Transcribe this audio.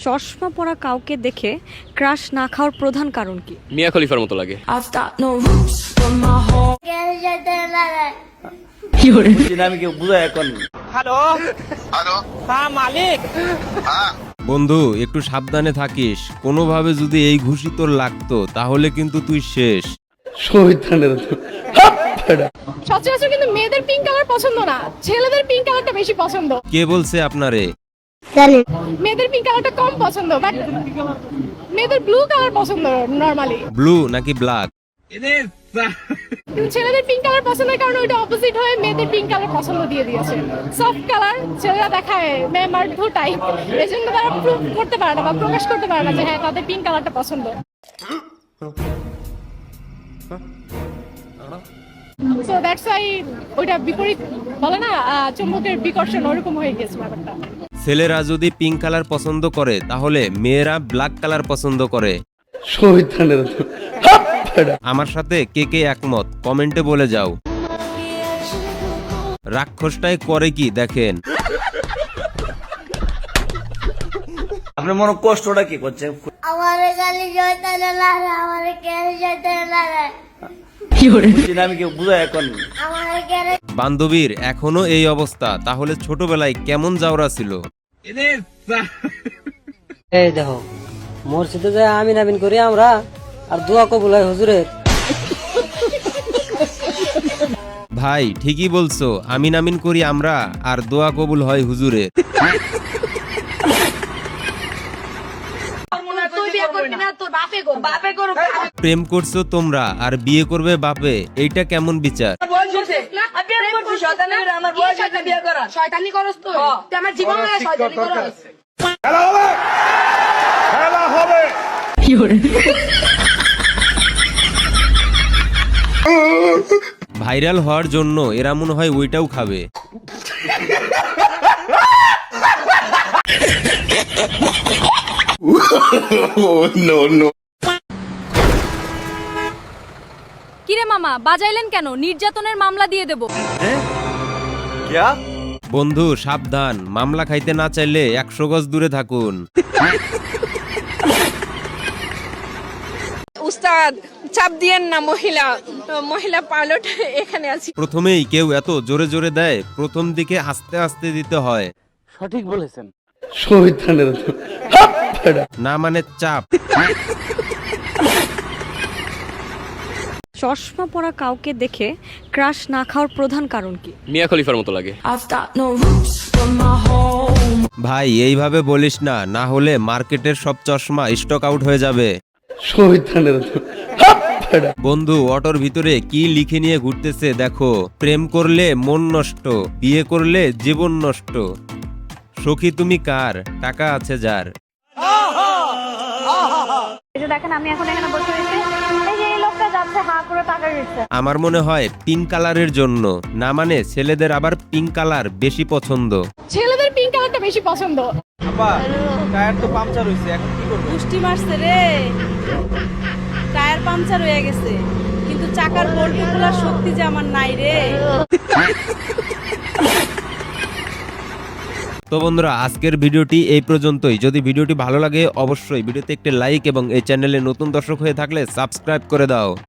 চশমা পরা কাউকে দেখে ক্রাশ না খাওয়ার প্রধান কারণ কি? মিয়া খলিফার মতো লাগে। বন্ধু একটু সাবধানে থাকিস, কোনোভাবে যদি এই ঘুষি তোর লাগতো তাহলে কিন্তু তুই শেষ। সচরাচর কিন্তু মেয়েদের পিঙ্ক কালার পছন্দ না, ছেলেদের পিঙ্ক কালারটা বেশি পছন্দ। কে বলছে আপনারে? মেয়েদের পিঙ্ক কালারটা কম পছন্দ, বাট মেয়েদের ব্লু কালার পছন্দ নরমালি। ব্লু নাকি ব্ল্যাক? কিন্তু ছেলেদের পিঙ্ক কালার পছন্দের কারণে ওইটা অপোজিট হয়ে মেয়েদের পিঙ্ক কালার পছন্দ দিয়ে দিয়েছে। সফট কালার ছেলেরা দেখায় মেয়ে মার্ধু টাইপ, এই জন্য তারা প্রুভ করতে পারে না বা প্রকাশ করতে পারে না যে হ্যাঁ তাদের পিঙ্ক কালারটা পছন্দ। সো দ্যাটস ওয়াই ওইটা বিপরীত বলে না, চুম্বকের বিকর্ষণ, ওরকম হয়ে গেছে ব্যাপারটা। ছেলেরা যদি পিঙ্ক কালার পছন্দ করে তাহলে মেয়েরা ব্ল্যাক কালার পছন্দ করে। আমার সাথে কে কে একমত কমেন্টে বলে যাও। রাক্ষসটাই করে কি দেখেন। আপনার মনে কষ্টটা কি করছে? আমার গালি জয়তালে লাগে, আমার কেন জয়তালে লাগে, আমি কেউ বুঝাই এখন। আমার কেন বান্ধবীর এখনো এই অবস্থা, তাহলে ছোটবেলায় কেমন জাউরা ছিল? এই দেখো মসজিদে যায় আমিন আমিন করি আমরা, আর দোয়া কবুল হয় হুজুরের। ভাই ঠিকই বলছো, আমিন আমিন করি আমরা আর দোয়া কবুল হয় হুজুরের। প্রেম করছো তোমরা আর বিয়ে করবে বাপে, এইটা কেমন বিচার? শয়তানি করস তো, আমার জীবন শয়তানি করস। ভাইরাল হওয়ার জন্য এরা মনে হয় ওইটাও খাবে। কিরে মামা বাজাইলেন কেন? নির্যাতনের মামলা দিয়ে দেব। বন্ধু সাবধান, মামলা খাইতে না চাইলে 100 গজ দূরে থাকুন। উস্তাদ চাপ দিয়েন না, মহিলা পাইলট এখানে আছি। প্রথমেই কেউ এত জোরে জোরে দেয়, প্রথম দিকে আস্তে আস্তে দিতে হয়। সঠিক বলেছেন। না মানে চাপ। চশমা পরা কাউকে দেখে ক্রাশ না খাওয়ার প্রধান কারণ কি? মিয়া খলিফার মতো লাগে। ভাই এইভাবে বলিস না, না হলে মার্কেটের সব চশমা স্টক আউট হয়ে যাবে। বন্ধু অটোর ভিতরে কি লিখে নিয়ে ঘুরতেছে দেখো, প্রেম করলে মন নষ্ট, বিয়ে করলে জীবন নষ্ট, সখী তুমি কার, টাকা আছে যার। দেখেন আমি এখন এখানে বসে রয়েছি, এই যে এই লোকটা যাচ্ছে হা করে টাকা দিচ্ছে। আমার মনে হয় পিঙ্ক কালারের জন্য, না মানে ছেলেদের আবার পিঙ্ক কালার বেশি পছন্দ। ছেলেদের পিঙ্ক কালারটা বেশি পছন্দ। টায়ার তো পাংচার হইছে, এখন কি করব? পুষ্টি মারছে রে, টায়ার পাংচার হয়ে গেছে, কিন্তু চাকার বল্টু খোলার শক্তি যে আমার নাই রে। তো বন্ধুরা আজকের ভিডিওটি এই পর্যন্তই। যদি ভিডিওটি ভালো লাগে অবশ্যই ভিডিওতে একটি লাইক এবং এই চ্যানেলে নতুন দর্শক হয়ে থাকলে সাবস্ক্রাইব করে দাও।